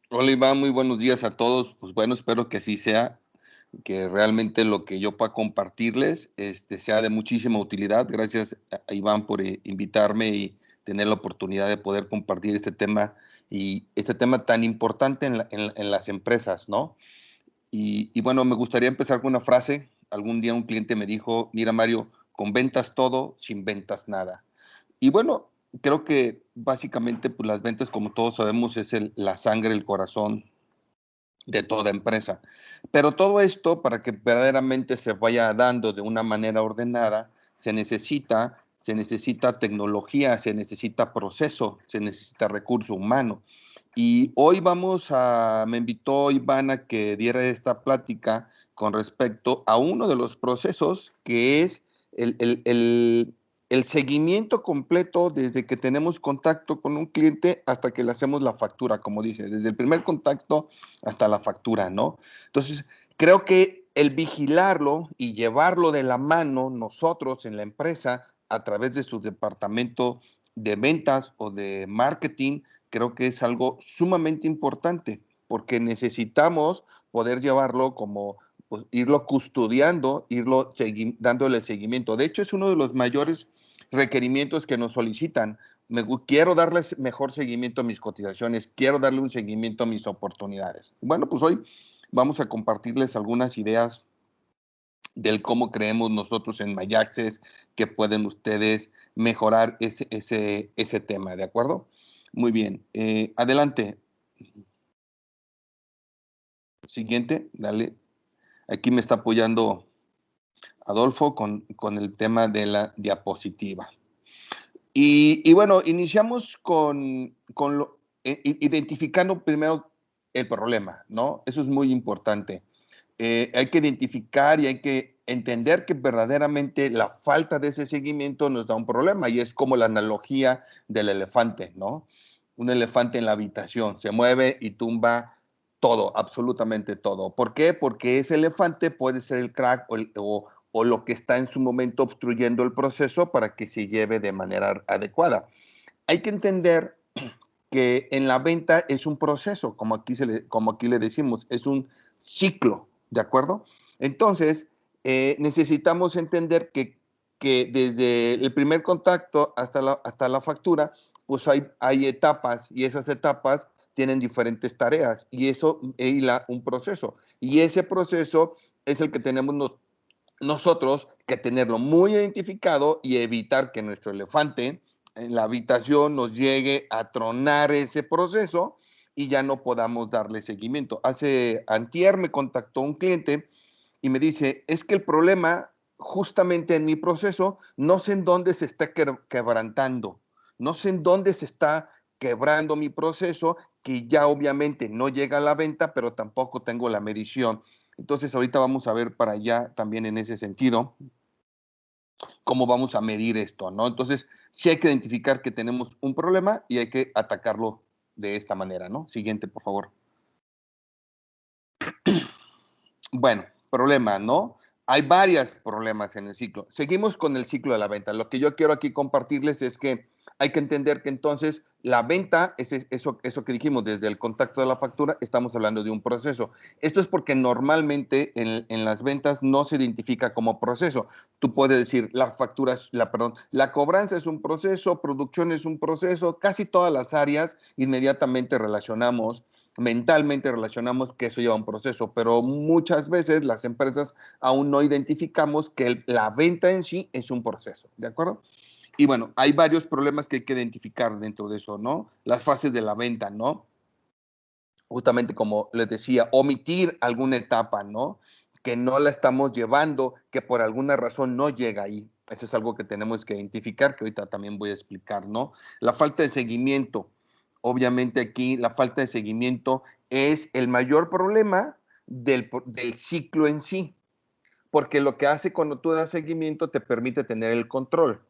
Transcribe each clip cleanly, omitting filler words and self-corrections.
Hola Iván, muy buenos días a todos. Pues bueno, espero que así sea, que realmente lo que yo pueda compartirles sea de muchísima utilidad. Gracias a Iván por invitarme y tener la oportunidad de poder compartir este tema y este tema tan importante en las empresas, ¿no? Y bueno, me gustaría empezar con una frase. Algún día un cliente me dijo, mira Mario, con ventas todo, sin ventas nada. Y bueno, creo que básicamente pues las ventas, como todos sabemos, es la sangre, el corazón de toda empresa. Pero todo esto, para que verdaderamente se vaya dando de una manera ordenada, se necesita tecnología, se necesita proceso, se necesita recurso humano. Y hoy me invitó Iván a que diera esta plática con respecto a uno de los procesos que es el seguimiento completo desde que tenemos contacto con un cliente hasta que le hacemos la factura, como dice, desde el primer contacto hasta la factura, ¿no? Entonces, creo que el vigilarlo y llevarlo de la mano nosotros en la empresa a través de su departamento de ventas o de marketing, creo que es algo sumamente importante porque necesitamos poder llevarlo como pues, irlo custodiando, dándole seguimiento. De hecho, es uno de los mayores requerimientos que nos solicitan. Quiero darles mejor seguimiento a mis cotizaciones, quiero darle un seguimiento a mis oportunidades. Bueno, pues hoy vamos a compartirles algunas ideas del cómo creemos nosotros en Mayaxes que pueden ustedes mejorar ese tema, ¿de acuerdo? Muy bien, adelante. Siguiente, dale. Aquí me está apoyando Adolfo con el tema de la diapositiva. Y bueno, iniciamos identificando primero el problema, ¿no? Eso es muy importante. Hay que identificar y hay que entender que verdaderamente la falta de ese seguimiento nos da un problema y es como la analogía del elefante, ¿no? Un elefante en la habitación se mueve y tumba todo, absolutamente todo. ¿Por qué? Porque ese elefante puede ser el crack o lo que está en su momento obstruyendo el proceso para que se lleve de manera adecuada. Hay que entender que en la venta es un proceso, como aquí le decimos, es un ciclo, ¿de acuerdo? Entonces, necesitamos entender que desde el primer contacto hasta la factura, pues hay etapas y esas etapas tienen diferentes tareas y eso hila un proceso. Y ese proceso es el que tenemos nosotros que tenerlo muy identificado y evitar que nuestro elefante en la habitación nos llegue a tronar ese proceso y ya no podamos darle seguimiento. Antier me contactó un cliente y me dice, es que el problema justamente en mi proceso, no sé en dónde se está quebrantando, no sé en dónde se está quebrando mi proceso, que ya obviamente no llega a la venta, pero tampoco tengo la medición. Entonces ahorita vamos a ver para allá también en ese sentido cómo vamos a medir esto, ¿no? Entonces sí hay que identificar que tenemos un problema y hay que atacarlo de esta manera, ¿no? Siguiente, por favor. Bueno, problema, ¿no? Hay varios problemas en el ciclo. Seguimos con el ciclo de la venta. Lo que yo quiero aquí compartirles es que hay que entender que entonces la venta, eso que dijimos desde el contacto de la factura, estamos hablando de un proceso. Esto es porque normalmente en las ventas no se identifica como proceso. Tú puedes decir, la cobranza es un proceso, producción es un proceso, casi todas las áreas inmediatamente mentalmente relacionamos que eso lleva un proceso, pero muchas veces las empresas aún no identificamos que la venta en sí es un proceso, ¿de acuerdo? Y bueno, hay varios problemas que hay que identificar dentro de eso, ¿no? Las fases de la venta, ¿no? Justamente como les decía, omitir alguna etapa, ¿no? Que no la estamos llevando, que por alguna razón no llega ahí. Eso es algo que tenemos que identificar, que ahorita también voy a explicar, ¿no? La falta de seguimiento. Obviamente aquí la falta de seguimiento es el mayor problema del ciclo en sí, porque lo que hace cuando tú das seguimiento te permite tener el control,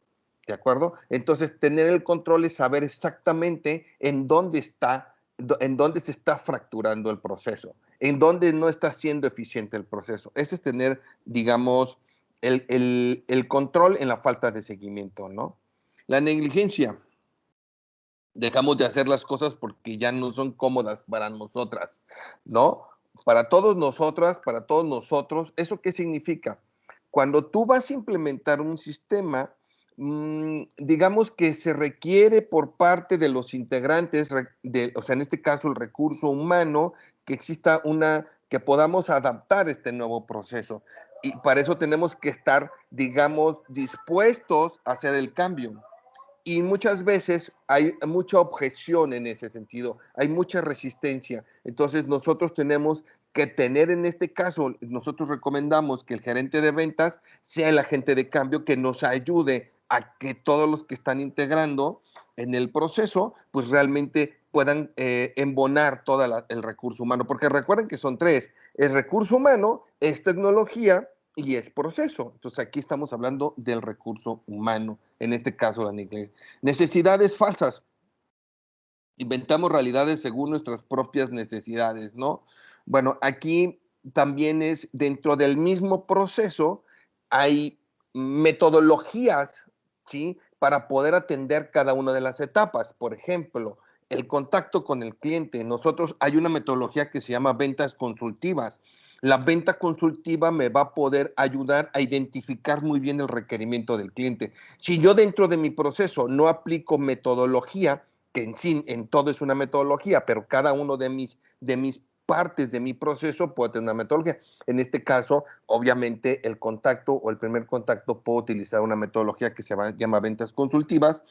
¿de acuerdo? Entonces, tener el control es saber exactamente en dónde se está fracturando el proceso, en dónde no está siendo eficiente el proceso. Ese es tener, digamos, el control en la falta de seguimiento, ¿no? La negligencia. dejamos de hacer las cosas porque ya no son cómodas para nosotras, ¿no? Para todos nosotras, para todos nosotros, ¿eso qué significa? Cuando tú vas a implementar un sistema, digamos que se requiere por parte de los integrantes, o sea, en este caso el recurso humano, que exista que podamos adaptar este nuevo proceso. Y para eso tenemos que estar, digamos, dispuestos a hacer el cambio. Y muchas veces hay mucha objeción en ese sentido, hay mucha resistencia. Entonces nosotros tenemos que tener, en este caso, nosotros recomendamos que el gerente de ventas sea el agente de cambio que nos ayude a que todos los que están integrando en el proceso, pues realmente puedan embonar todo el recurso humano. Porque recuerden que son tres: es recurso humano, es tecnología y es proceso. Entonces aquí estamos hablando del recurso humano, en este caso la inglés. Necesidades falsas. Inventamos realidades según nuestras propias necesidades, ¿no? Bueno, aquí también es dentro del mismo proceso, hay metodologías, ¿sí? Para poder atender cada una de las etapas. Por ejemplo, el contacto con el cliente. Nosotros hay una metodología que se llama ventas consultivas. La venta consultiva me va a poder ayudar a identificar muy bien el requerimiento del cliente. Si yo dentro de mi proceso no aplico metodología, que en sí, en todo es una metodología, pero cada uno de mis partes de mi proceso puede tener una metodología. En este caso, obviamente, el contacto o el primer contacto puedo utilizar una metodología que se llama ventas consultivas,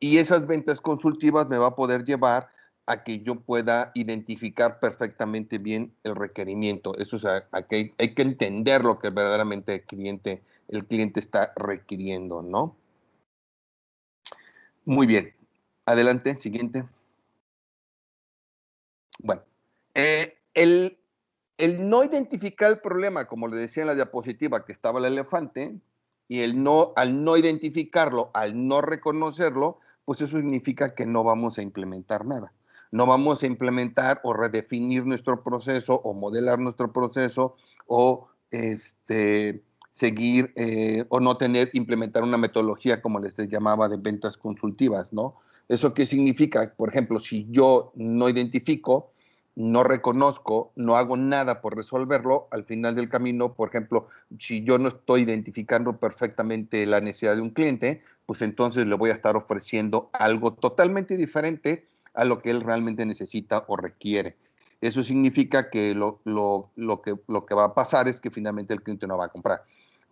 y esas ventas consultivas me va a poder llevar a que yo pueda identificar perfectamente bien el requerimiento. Eso es, hay que entender lo que verdaderamente el cliente está requiriendo, ¿no? Muy bien. Adelante, siguiente. Bueno, el no identificar el problema, como le decía en la diapositiva que estaba el elefante, y al no identificarlo, al no reconocerlo, pues eso significa que no vamos a implementar nada. No vamos a implementar o redefinir nuestro proceso o modelar nuestro proceso o seguir o no implementar una metodología como les llamaba de ventas consultivas, ¿no? ¿Eso qué significa? Por ejemplo, si yo no identifico, no reconozco, no hago nada por resolverlo, al final del camino, por ejemplo, si yo no estoy identificando perfectamente la necesidad de un cliente, pues entonces le voy a estar ofreciendo algo totalmente diferente a lo que él realmente necesita o requiere. Eso significa que lo que va a pasar es que finalmente el cliente no va a comprar.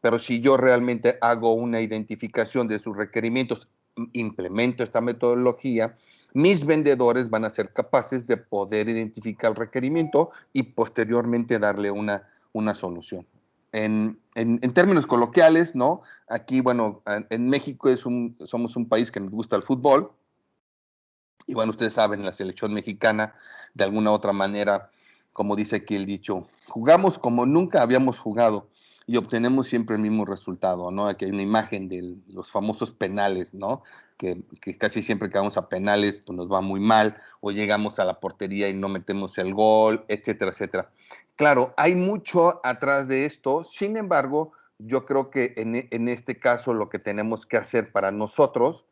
Pero si yo realmente hago una identificación de sus requerimientos, implemento esta metodología, mis vendedores van a ser capaces de poder identificar el requerimiento y posteriormente darle una solución. En términos coloquiales, ¿no? Aquí, bueno, en México somos un país que nos gusta el fútbol, y bueno, ustedes saben, la selección mexicana, de alguna u otra manera, como dice aquí el dicho, jugamos como nunca habíamos jugado y obtenemos siempre el mismo resultado, ¿no? Aquí hay una imagen de los famosos penales, ¿no? Que casi siempre que vamos a penales, pues nos va muy mal, o llegamos a la portería y no metemos el gol, etcétera, etcétera. Claro, hay mucho atrás de esto, sin embargo, yo creo que en este caso lo que tenemos que hacer para nosotros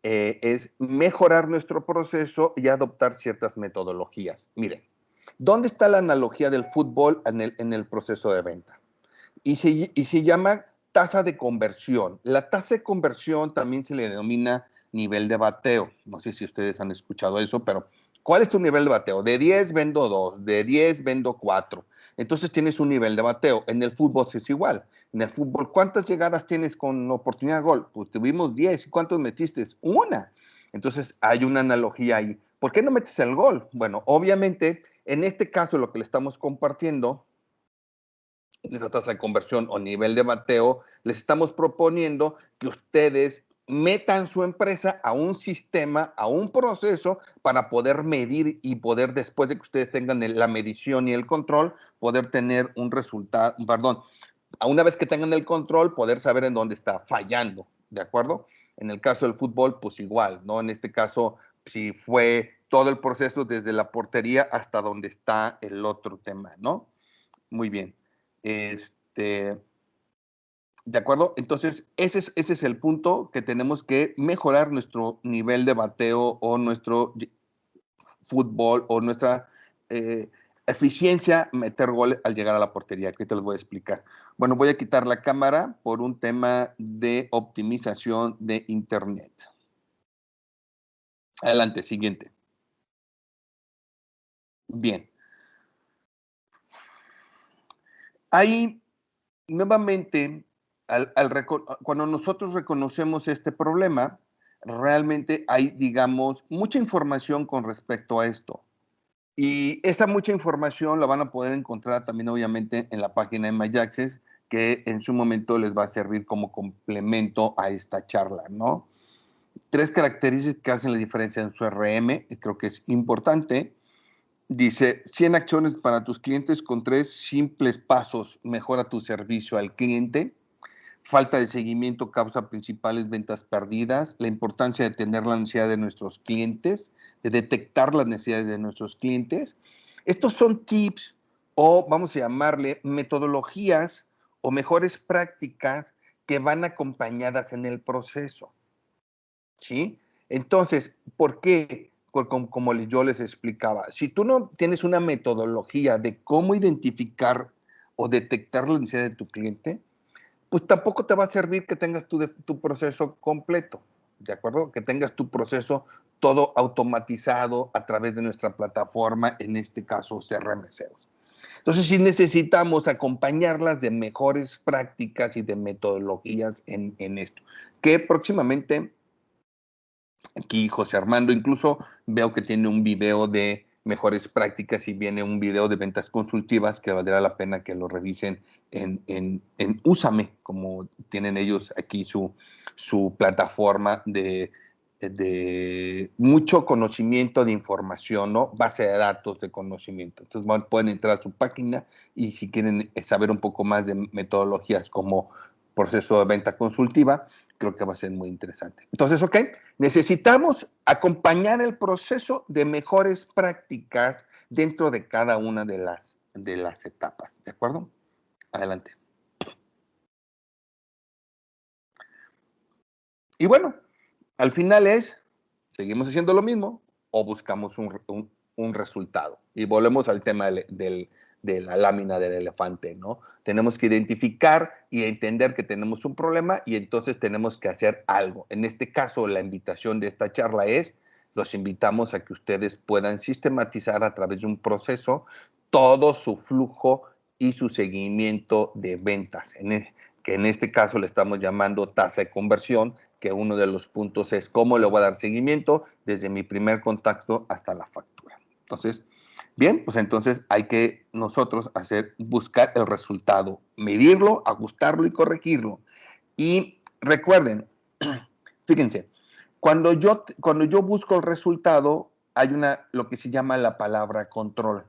es mejorar nuestro proceso y adoptar ciertas metodologías. Miren, ¿dónde está la analogía del fútbol en el proceso de venta? Y se llama tasa de conversión. La tasa de conversión también se le denomina nivel de bateo. No sé si ustedes han escuchado eso, pero ¿cuál es tu nivel de bateo? De 10 vendo 2, de 10 vendo 4. Entonces tienes un nivel de bateo. En el fútbol es igual. En el fútbol, ¿cuántas llegadas tienes con oportunidad de gol? Pues tuvimos 10. ¿Y cuántos metiste? Una. Entonces hay una analogía ahí. ¿Por qué no metes el gol? Bueno, obviamente, en este caso lo que le estamos compartiendo, esa tasa de conversión o nivel de bateo, les estamos proponiendo que ustedes metan su empresa a un sistema, a un proceso para poder medir y poder, después de que ustedes tengan la medición y el control, poder tener un resultado, perdón, a una vez que tengan el control, poder saber en dónde está fallando, ¿de acuerdo? En el caso del fútbol, pues igual, ¿no? En este caso, si fue todo el proceso desde la portería hasta donde está el otro tema, ¿no? Muy bien. Este, ¿De acuerdo? Entonces, ese es el punto que tenemos que mejorar nuestro nivel de bateo o nuestro fútbol o nuestra eficiencia meter gol al llegar a la portería, que te lo voy a explicar. Bueno, voy a quitar la cámara por un tema de optimización de internet. Adelante, siguiente. Bien. Ahí, nuevamente, cuando nosotros reconocemos este problema, realmente hay, digamos, mucha información con respecto a esto. Y esa mucha información la van a poder encontrar también, obviamente, en la página de MyAccess, que en su momento les va a servir como complemento a esta charla, ¿no? 3 características que hacen la diferencia en su RM, y creo que es importante. Dice, 100 acciones para tus clientes con 3 simples pasos mejora tu servicio al cliente. Falta de seguimiento causa principales ventas perdidas. La importancia de tener la necesidad de nuestros clientes, de detectar las necesidades de nuestros clientes. Estos son tips o vamos a llamarle metodologías o mejores prácticas que van acompañadas en el proceso. ¿Sí? Entonces, ¿por qué? Como yo les explicaba, si tú no tienes una metodología de cómo identificar o detectar la necesidad de tu cliente, pues tampoco te va a servir que tengas tu proceso completo, ¿de acuerdo? Que tengas tu proceso todo automatizado a través de nuestra plataforma, en este caso CRM SEOs. Entonces sí necesitamos acompañarlas de mejores prácticas y de metodologías en esto, que próximamente aquí José Armando incluso veo que tiene un video de mejores prácticas y viene un video de ventas consultivas que valdrá la pena que lo revisen en Úsame, como tienen ellos aquí su plataforma de mucho conocimiento de información, ¿no? Base de datos de conocimiento. Entonces pueden entrar a su página y si quieren saber un poco más de metodologías como proceso de venta consultiva, creo que va a ser muy interesante. Entonces, ok, necesitamos acompañar el proceso de mejores prácticas dentro de cada una de las etapas, ¿de acuerdo? Adelante. Y bueno, al final seguimos haciendo lo mismo o buscamos un resultado. Y volvemos al tema de la lámina del elefante, ¿no? Tenemos que identificar y entender que tenemos un problema y entonces tenemos que hacer algo. En este caso, la invitación de esta charla los invitamos a que ustedes puedan sistematizar a través de un proceso todo su flujo y su seguimiento de ventas, que en este caso le estamos llamando tasa de conversión, que uno de los puntos es cómo le voy a dar seguimiento desde mi primer contacto hasta la factura. Entonces, bien, pues entonces hay que nosotros buscar el resultado, medirlo, ajustarlo y corregirlo. Y recuerden, fíjense, cuando yo busco el resultado, hay lo que se llama la palabra control.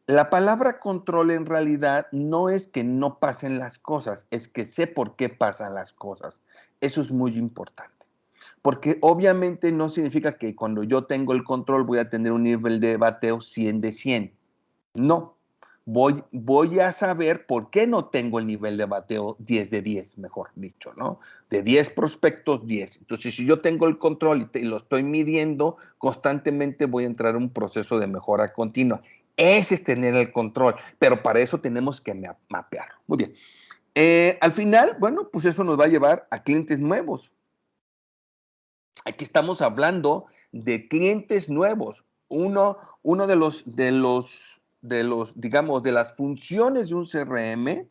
La palabra control en realidad no es que no pasen las cosas, es que sé por qué pasan las cosas. Eso es muy importante. Porque obviamente no significa que cuando yo tengo el control voy a tener un nivel de bateo 100 de 100. No. Voy a saber por qué no tengo el nivel de bateo 10 de 10, mejor dicho, ¿no? De 10 prospectos, 10. Entonces, si yo tengo el control y lo estoy midiendo, constantemente voy a entrar en un proceso de mejora continua. Ese es tener el control, pero para eso tenemos que mapearlo. Muy bien. Al final, bueno, pues eso nos va a llevar a clientes nuevos. Aquí estamos hablando de clientes nuevos. Uno digamos, de las funciones de un CRM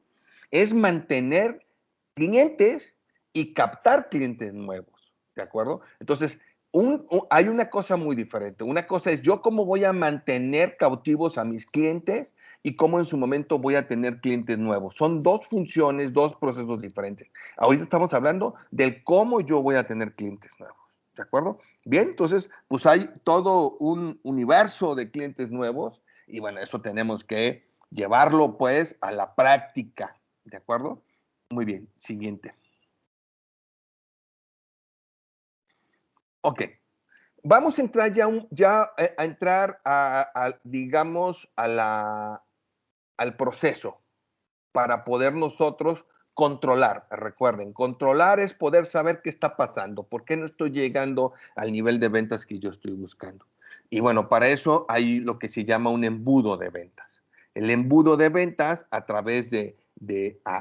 es mantener clientes y captar clientes nuevos, ¿de acuerdo? Entonces, hay una cosa muy diferente. Una cosa es yo cómo voy a mantener cautivos a mis clientes y cómo en su momento voy a tener clientes nuevos. Son dos funciones, dos procesos diferentes. Ahorita estamos hablando del cómo yo voy a tener clientes nuevos. ¿De acuerdo? Bien, entonces, pues hay todo un universo de clientes nuevos y bueno, eso tenemos que llevarlo pues a la práctica. ¿De acuerdo? Muy bien, siguiente. Ok, vamos a entrar a entrar digamos, al proceso para poder nosotros controlar, recuerden, controlar es poder saber qué está pasando, por qué no estoy llegando al nivel de ventas que yo estoy buscando. Y bueno, para eso hay lo que se llama un embudo de ventas. El embudo de ventas a través de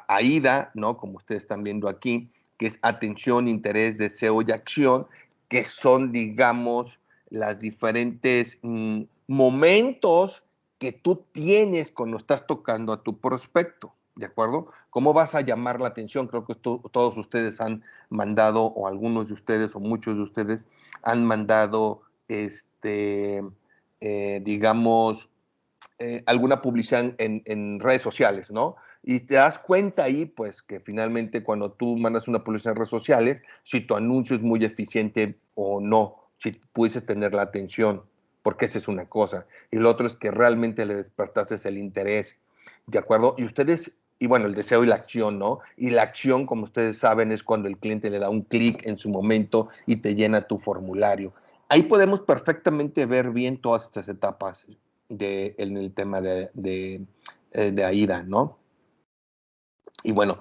AIDA, ¿no? Como ustedes están viendo aquí, que es atención, interés, deseo y acción, que son, digamos, las diferentes momentos que tú tienes cuando estás tocando a tu prospecto, ¿de acuerdo? ¿Cómo vas a llamar la atención? Creo que todos ustedes han mandado, o algunos de ustedes, o muchos de ustedes han mandado, digamos, alguna publicidad en redes sociales, ¿no? Y te das cuenta ahí, pues, que finalmente cuando tú mandas una publicidad en redes sociales, si tu anuncio es muy eficiente o no, si pudieses tener la atención, porque esa es una cosa. Y lo otro es que realmente le despertaste el interés, ¿de acuerdo? Y ustedes, y bueno, el deseo y la acción, ¿no? Y la acción, como ustedes saben, es cuando el cliente le da un clic en su momento y te llena tu formulario. Ahí podemos perfectamente ver bien todas estas etapas en el tema de AIDA, ¿no? Y bueno,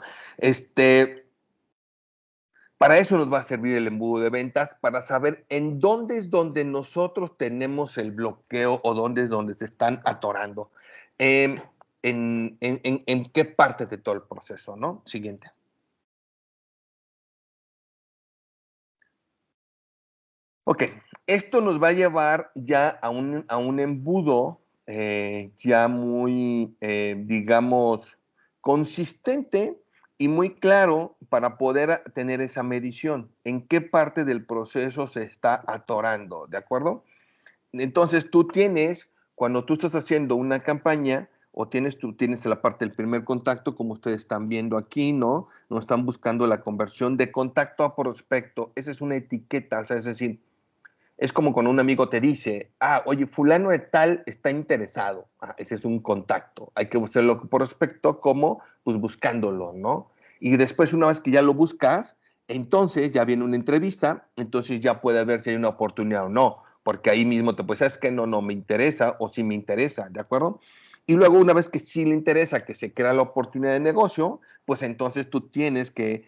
para eso nos va a servir el embudo de ventas, para saber en dónde es donde nosotros tenemos el bloqueo o dónde es donde se están atorando. Eh, en qué parte de todo el proceso, ¿no? Siguiente. Ok, esto nos va a llevar ya a un embudo ya muy, digamos, consistente y muy claro para poder tener esa medición. ¿En qué parte del proceso se está atorando? ¿De acuerdo? Entonces tú tienes, cuando tú estás haciendo una campaña, o tú tienes la parte del primer contacto, como ustedes están viendo aquí, ¿no? No están buscando la conversión de contacto a prospecto. Esa es una etiqueta, o sea, es decir, es como cuando un amigo te dice, oye, fulano de tal está interesado. Ese es un contacto. Hay que buscarlo por respecto, como pues buscándolo, ¿no? Y después, una vez que ya lo buscas, entonces ya viene una entrevista, entonces ya puedes ver si hay una oportunidad o no, porque ahí mismo te puedes, ¿sabes qué? No, no me interesa, o sí me interesa, ¿de acuerdo? Y luego, una vez que sí le interesa, que se crea la oportunidad de negocio, pues entonces tú tienes que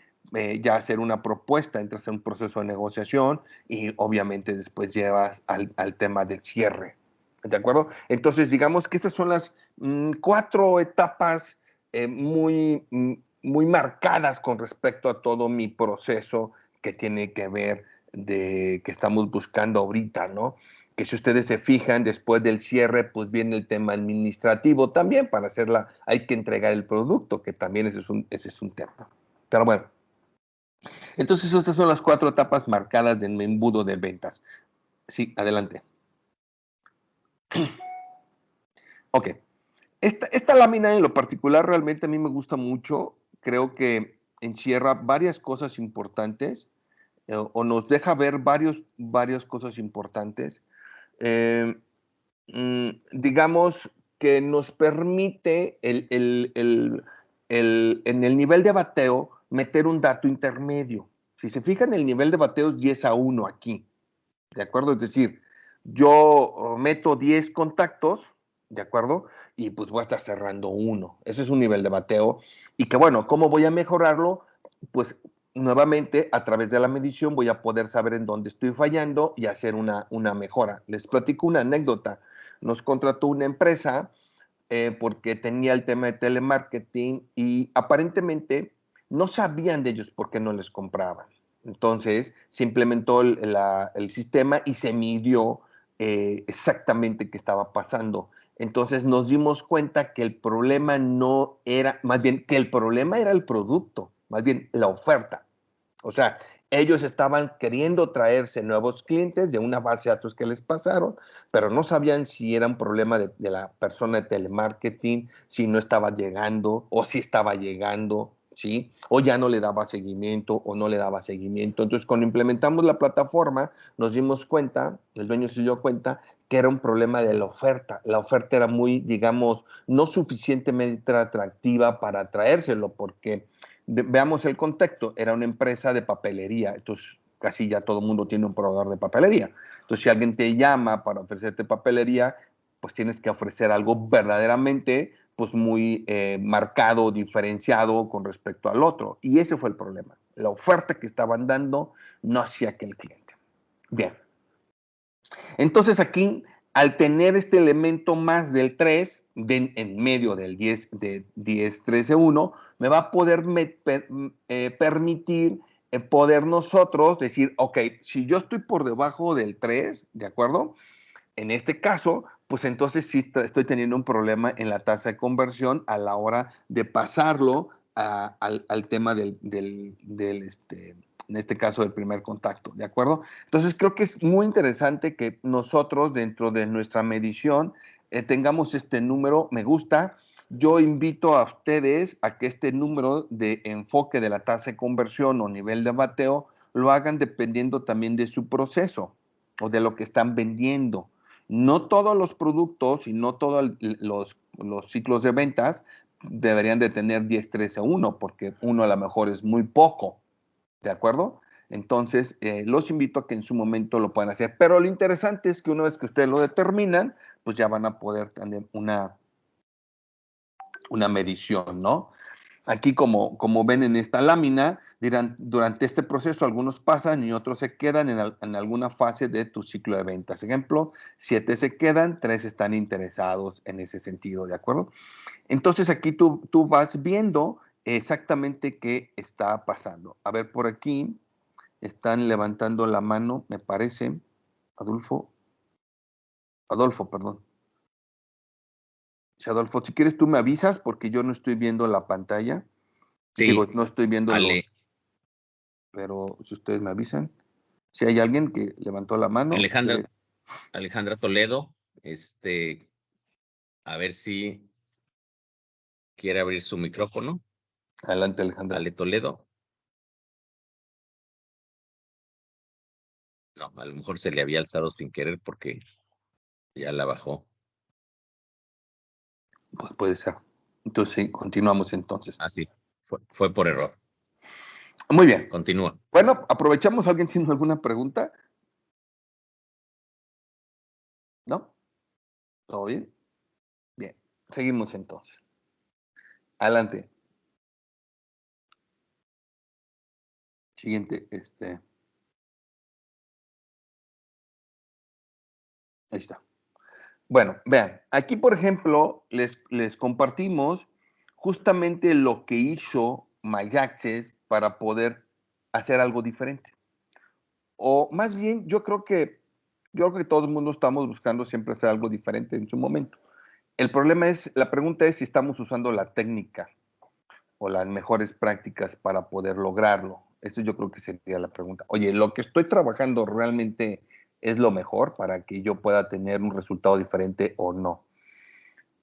ya hacer una propuesta, entras en un proceso de negociación y obviamente después llevas al tema del cierre. ¿De acuerdo? Entonces, digamos que estas son las 4 etapas muy marcadas con respecto a todo mi proceso que tiene que ver que estamos buscando ahorita, ¿no? Que si ustedes se fijan, después del cierre, pues viene el tema administrativo también. Para hacerla hay que entregar el producto, que también ese es un tema. Pero bueno, entonces estas son las 4 etapas marcadas del embudo de ventas. Sí, adelante. Ok. Esta lámina en lo particular realmente a mí me gusta mucho. Creo que encierra varias cosas importantes o nos deja ver varias cosas importantes. Eh, digamos que nos permite en el nivel de bateo meter un dato intermedio. Si se fijan, el nivel de bateo es 10-1 aquí. ¿De acuerdo? Es decir, yo meto 10 contactos, ¿de acuerdo? Y pues voy a estar cerrando uno. Ese es un nivel de bateo. Y que bueno, ¿cómo voy a mejorarlo? Pues nuevamente a través de la medición voy a poder saber en dónde estoy fallando y hacer una mejora. Les platico una anécdota. Nos contrató una empresa porque tenía el tema de telemarketing y aparentemente no sabían de ellos por qué no les compraban. Entonces se implementó el sistema y se midió exactamente qué estaba pasando. Entonces nos dimos cuenta que el problema no era, más bien que el problema era el producto, más bien la oferta. O sea, ellos estaban queriendo traerse nuevos clientes de una base de datos que les pasaron, pero no sabían si era un problema de la persona de telemarketing, si no estaba llegando o si estaba llegando, ¿sí? O ya no le daba seguimiento o no le daba seguimiento. Entonces, cuando implementamos la plataforma, nos dimos cuenta, el dueño se dio cuenta, que era un problema de la oferta. La oferta era muy, digamos, no suficientemente atractiva para traérselo, porque veamos el contexto, era una empresa de papelería, entonces casi ya todo el mundo tiene un proveedor de papelería. Entonces, si alguien te llama para ofrecerte papelería, pues tienes que ofrecer algo verdaderamente pues muy marcado, diferenciado con respecto al otro. Y ese fue el problema. La oferta que estaban dando no hacía que el cliente. Bien. Entonces aquí, al tener este elemento más del 3 en medio del 10, de 10, 13, 1, me va a poder permitir poder nosotros decir, ok, si yo estoy por debajo del 3, ¿de acuerdo? En este caso, pues entonces sí estoy teniendo un problema en la tasa de conversión a la hora de pasarlo al tema en este caso, del primer contacto, ¿de acuerdo? Entonces creo que es muy interesante que nosotros dentro de nuestra medición tengamos este número, me gusta. Yo invito a ustedes a que este número de enfoque de la tasa de conversión o nivel de bateo lo hagan dependiendo también de su proceso o de lo que están vendiendo. No todos los productos y no todos los ciclos de ventas deberían de tener 10, 13, 1, porque uno a lo mejor es muy poco, ¿de acuerdo? Entonces, los invito a que en su momento lo puedan hacer. Pero lo interesante es que una vez que ustedes lo determinan, pues ya van a poder tener una medición, ¿no? Aquí, como ven en esta lámina, dirán, durante este proceso algunos pasan y otros se quedan en alguna fase de tu ciclo de ventas. Ejemplo, 7 se quedan, 3 están interesados en ese sentido, ¿de acuerdo? Entonces aquí tú vas viendo exactamente qué está pasando. A ver, por aquí están levantando la mano, me parece. Adolfo, perdón. Si Adolfo, si quieres tú me avisas porque yo no estoy viendo la pantalla. Digo, Sí, no estoy viendo Ale, pero si ustedes me avisan. Si hay alguien que levantó la mano. Alejandra Toledo, a ver si quiere abrir su micrófono. Adelante, Alejandra. Ale Toledo. No, a lo mejor se le había alzado sin querer porque ya la bajó. Pues puede ser. Entonces, sí, continuamos entonces. Ah, sí, fue por error. Muy bien. Continúa. Bueno, aprovechamos. ¿Alguien tiene alguna pregunta? ¿No? ¿Todo bien? Bien. Seguimos entonces. Adelante. Siguiente, ahí está. Bueno, vean, aquí por ejemplo les compartimos justamente lo que hizo MyAccess para poder hacer algo diferente. O más bien, yo creo que todo el mundo estamos buscando siempre hacer algo diferente en su momento. La pregunta es si estamos usando la técnica o las mejores prácticas para poder lograrlo. Eso yo creo que sería la pregunta. Oye, ¿lo que estoy trabajando realmente es lo mejor para que yo pueda tener un resultado diferente o no?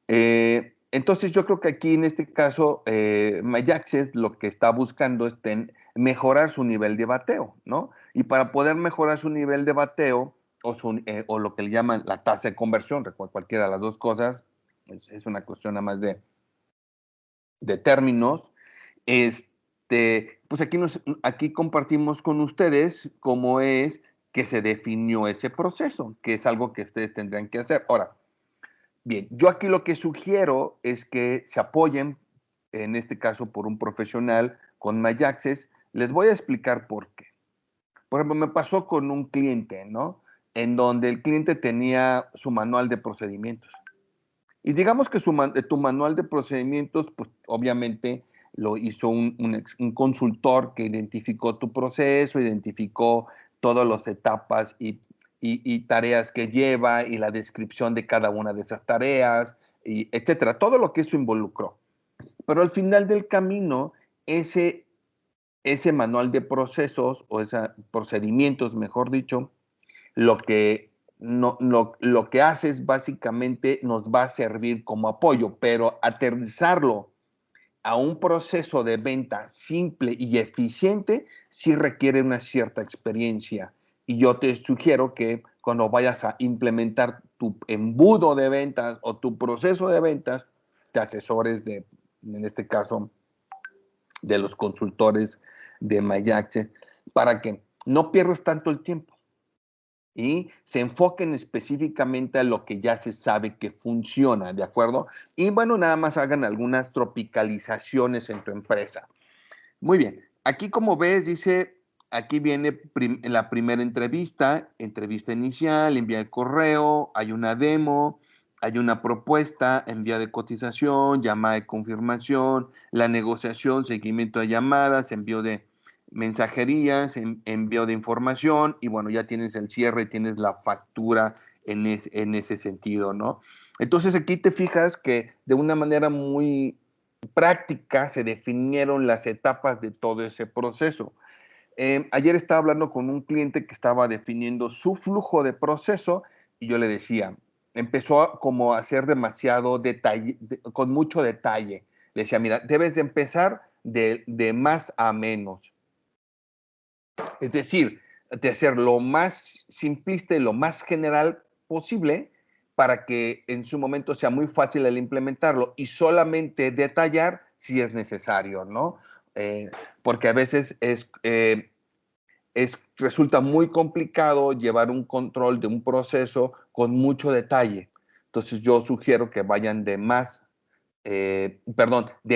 Entonces yo creo que aquí en este caso MyAccess lo que está buscando es mejorar su nivel de bateo, ¿no? Y para poder mejorar su nivel de bateo o lo que le llaman la tasa de conversión, cualquiera de las dos cosas, es una cuestión nada más de términos. Pues aquí compartimos con ustedes cómo es que se definió ese proceso, que es algo que ustedes tendrían que hacer. Ahora, bien, yo aquí lo que sugiero es que se apoyen, en este caso por un profesional con MyAccess. Les voy a explicar por qué. Por ejemplo, me pasó con un cliente, ¿no? En donde el cliente tenía su manual de procedimientos. Y digamos que tu manual de procedimientos, pues obviamente lo hizo un consultor que identificó tu proceso, identificó todas las etapas y tareas que lleva y la descripción de cada una de esas tareas, y etcétera, todo lo que eso involucró. Pero al final del camino, ese manual de procesos o esos procedimientos, mejor dicho, lo que, no, lo que hace es básicamente nos va a servir como apoyo, pero aterrizarlo a un proceso de venta simple y eficiente sí requiere una cierta experiencia. Y yo te sugiero que cuando vayas a implementar tu embudo de ventas o tu proceso de ventas, te asesores en este caso, de los consultores de MyAccess, para que no pierdas tanto el tiempo y se enfoquen específicamente a lo que ya se sabe que funciona, ¿de acuerdo? Y bueno, nada más hagan algunas tropicalizaciones en tu empresa. Muy bien, aquí como ves dice, aquí viene la primera entrevista, entrevista inicial, envía de correo, hay una demo, hay una propuesta, envía de cotización, llamada de confirmación, la negociación, seguimiento de llamadas, envío de mensajerías, envío de información y bueno, ya tienes el cierre, tienes la factura en ese sentido, ¿no? Entonces aquí te fijas que de una manera muy práctica se definieron las etapas de todo ese proceso. Ayer estaba hablando con un cliente que estaba definiendo su flujo de proceso y yo le decía, empezó como a hacer demasiado detalle, con mucho detalle. Le decía, mira, debes de empezar de más a menos. Es decir, de hacer lo más simplista y lo más general posible para que en su momento sea muy fácil el implementarlo y solamente detallar si es necesario, ¿no? Porque a veces resulta muy complicado llevar un control de un proceso con mucho detalle. Entonces yo sugiero que vayan de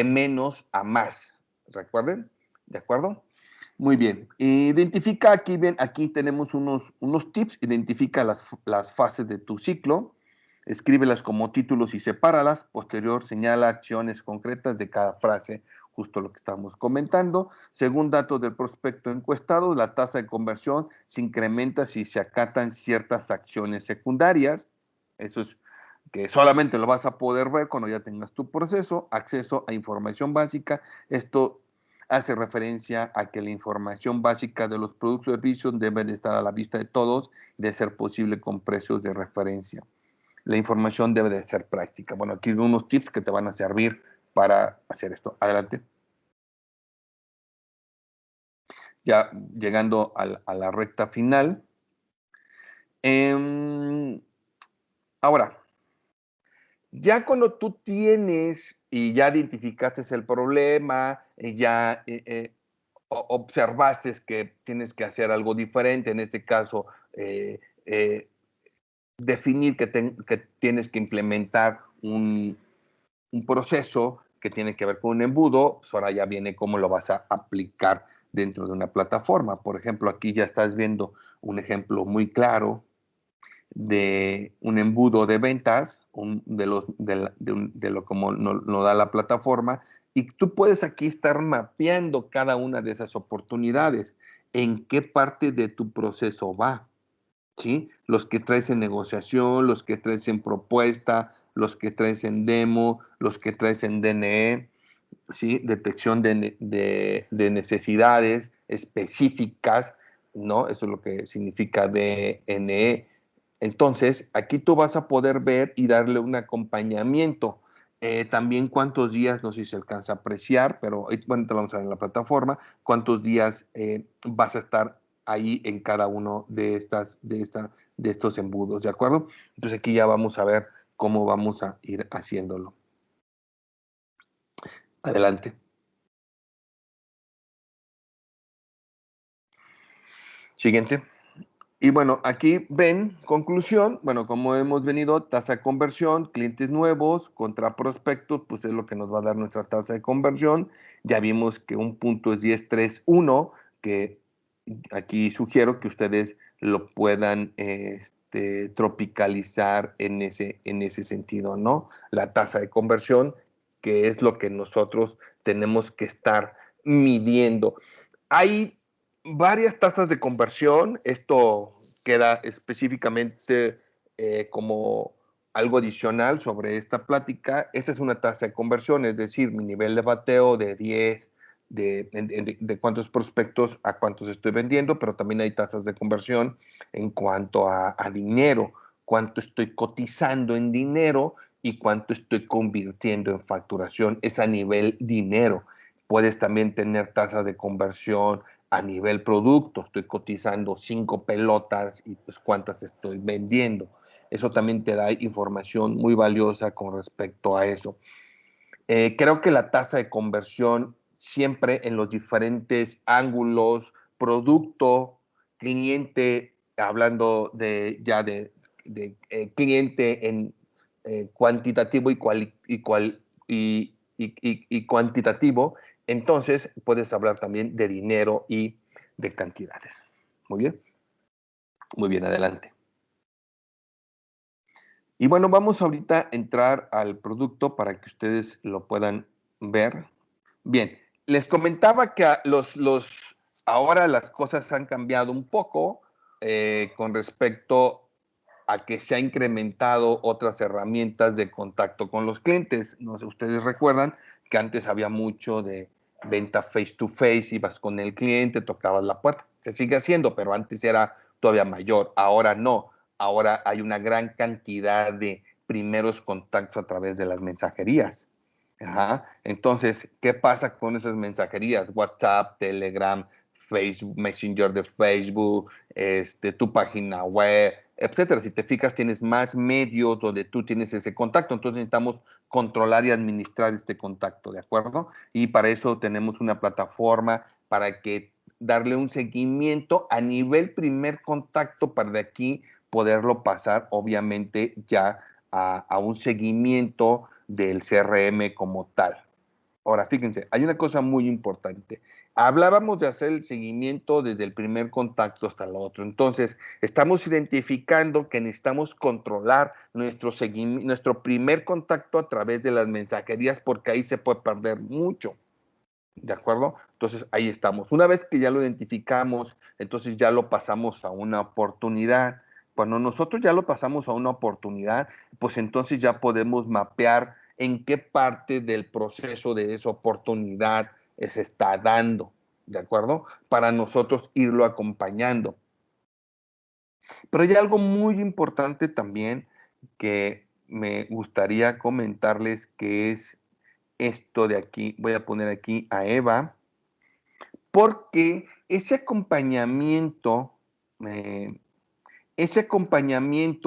menos a más. ¿Recuerden? ¿De acuerdo? Muy bien. Identifica aquí, ven, aquí tenemos unos tips. Identifica las fases de tu ciclo. Escríbelas como títulos y sepáralas. Posterior, señala acciones concretas de cada frase, justo lo que estamos comentando. Según datos del prospecto encuestado, la tasa de conversión se incrementa si se acatan ciertas acciones secundarias. Eso es que solamente lo vas a poder ver cuando ya tengas tu proceso. Acceso a información básica. Esto hace referencia a que la información básica de los productos y servicios debe de estar a la vista de todos y de ser posible con precios de referencia. La información debe de ser práctica. Bueno, aquí hay unos tips que te van a servir para hacer esto. Adelante. Ya llegando a la recta final. Ahora, ya cuando tú tienes y ya identificaste el problema, ya observaste que tienes que hacer algo diferente, en este caso, eh, eh, definir que tienes que implementar un proceso que tiene que ver con un embudo, pues ahora ya viene cómo lo vas a aplicar dentro de una plataforma. Por ejemplo, aquí ya estás viendo un ejemplo muy claro de un embudo de ventas, de lo como nos da la plataforma, y tú puedes aquí estar mapeando cada una de esas oportunidades, en qué parte de tu proceso va, ¿sí? Los que traes en negociación, los que traes en propuesta, los que traes en demo, los que traes en DNE, ¿sí? Detección de necesidades específicas, ¿no? Eso es lo que significa DNE. Entonces, aquí tú vas a poder ver y darle un acompañamiento. También cuántos días, no sé si se alcanza a apreciar, pero bueno, te lo vamos a ver en la plataforma, cuántos días vas a estar ahí en cada uno de estos embudos, ¿de acuerdo? Entonces aquí ya vamos a ver cómo vamos a ir haciéndolo. Adelante. Siguiente. Y bueno, aquí ven, conclusión, bueno, como hemos venido, tasa de conversión, clientes nuevos contra prospectos, pues es lo que nos va a dar nuestra tasa de conversión. Ya vimos que un punto es 10.3.1, que aquí sugiero que ustedes lo puedan tropicalizar en ese sentido, ¿no? La tasa de conversión, que es lo que nosotros tenemos que estar midiendo. Hay varias tasas de conversión. Esto queda específicamente como algo adicional sobre esta plática. Esta es una tasa de conversión, es decir, mi nivel de bateo de 10, de cuántos prospectos a cuántos estoy vendiendo, pero también hay tasas de conversión en cuanto a dinero, cuánto estoy cotizando en dinero y cuánto estoy convirtiendo en facturación. Es a nivel dinero. Puedes también tener tasas de conversión a nivel producto. Estoy cotizando 5 pelotas y pues cuántas estoy vendiendo. Eso también te da información muy valiosa con respecto a eso. Creo que la tasa de conversión siempre en los diferentes ángulos, producto, cliente, hablando de cliente en cuantitativo y cuantitativo, entonces puedes hablar también de dinero y de cantidades. Muy bien, adelante. Y bueno, vamos ahorita a entrar al producto para que ustedes lo puedan ver. Bien, les comentaba que ahora las cosas han cambiado un poco con respecto a que se ha incrementado otras herramientas de contacto con los clientes. No sé, ustedes recuerdan que antes había mucho de venta face to face, ibas con el cliente, tocabas la puerta. Se sigue haciendo, pero antes era todavía mayor. Ahora no. Ahora hay una gran cantidad de primeros contactos a través de las mensajerías. Ajá. Entonces, ¿qué pasa con esas mensajerías? WhatsApp, Telegram, Facebook, Messenger de Facebook, tu página web, etcétera. Si te fijas, tienes más medios donde tú tienes ese contacto. Entonces necesitamos controlar y administrar este contacto, ¿de acuerdo? Y para eso tenemos una plataforma para que darle un seguimiento a nivel primer contacto para de aquí poderlo pasar, obviamente, ya a un seguimiento del CRM como tal. Ahora, fíjense, hay una cosa muy importante. Hablábamos de hacer el seguimiento desde el primer contacto hasta el otro. Entonces, estamos identificando que necesitamos controlar nuestro primer contacto a través de las mensajerías porque ahí se puede perder mucho. ¿De acuerdo? Entonces, ahí estamos. Una vez que ya lo identificamos, entonces ya lo pasamos a una oportunidad. Cuando nosotros ya lo pasamos a una oportunidad, pues entonces ya podemos mapear en qué parte del proceso de esa oportunidad se está dando, ¿de acuerdo? Para nosotros irlo acompañando. Pero hay algo muy importante también que me gustaría comentarles, que es esto de aquí. Voy a poner aquí a Eva, porque eh, ese acompañamiento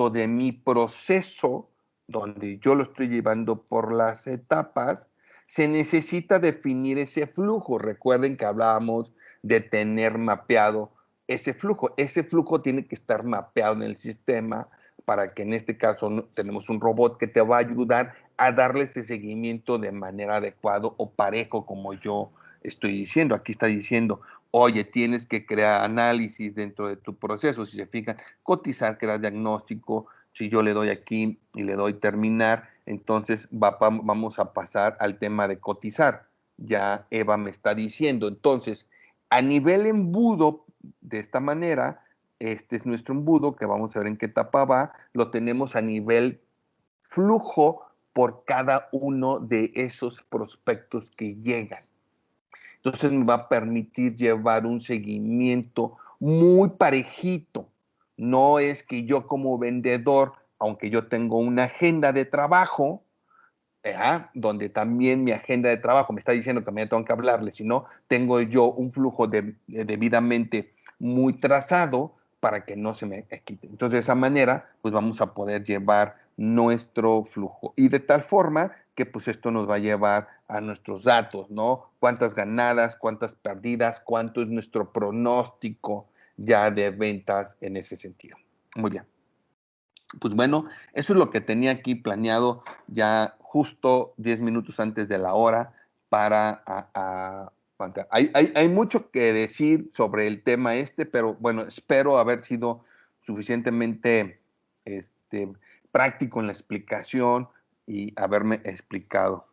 de mi proceso, donde yo lo estoy llevando por las etapas, se necesita definir ese flujo. Recuerden que hablábamos de tener mapeado ese flujo. Ese flujo tiene que estar mapeado en el sistema para que en este caso tenemos un robot que te va a ayudar a darle ese seguimiento de manera adecuada o parejo, como yo estoy diciendo. Aquí está diciendo, oye, tienes que crear análisis dentro de tu proceso. Si se fijan, cotizar, crear diagnóstico. Si yo le doy aquí y le doy terminar, entonces vamos a pasar al tema de cotizar. Ya Eva me está diciendo. Entonces, a nivel embudo, de esta manera, este es nuestro embudo, que vamos a ver en qué etapa va. Lo tenemos a nivel flujo por cada uno de esos prospectos que llegan. Entonces me va a permitir llevar un seguimiento muy parejito. No es que yo como vendedor, aunque yo tengo una agenda de trabajo, donde también mi agenda de trabajo me está diciendo que me tengo que hablarle, sino tengo yo un flujo debidamente muy trazado para que no se me quite. Entonces, de esa manera, pues vamos a poder llevar nuestro flujo. Y de tal forma que pues esto nos va a llevar a nuestros datos, ¿no? Cuántas ganadas, cuántas perdidas, cuánto es nuestro pronóstico ya de ventas en ese sentido. Muy bien. Pues bueno, eso es lo que tenía aquí planeado ya justo 10 minutos antes de la hora para... hay mucho que decir sobre el tema pero bueno, espero haber sido suficientemente práctico en la explicación y haberme explicado.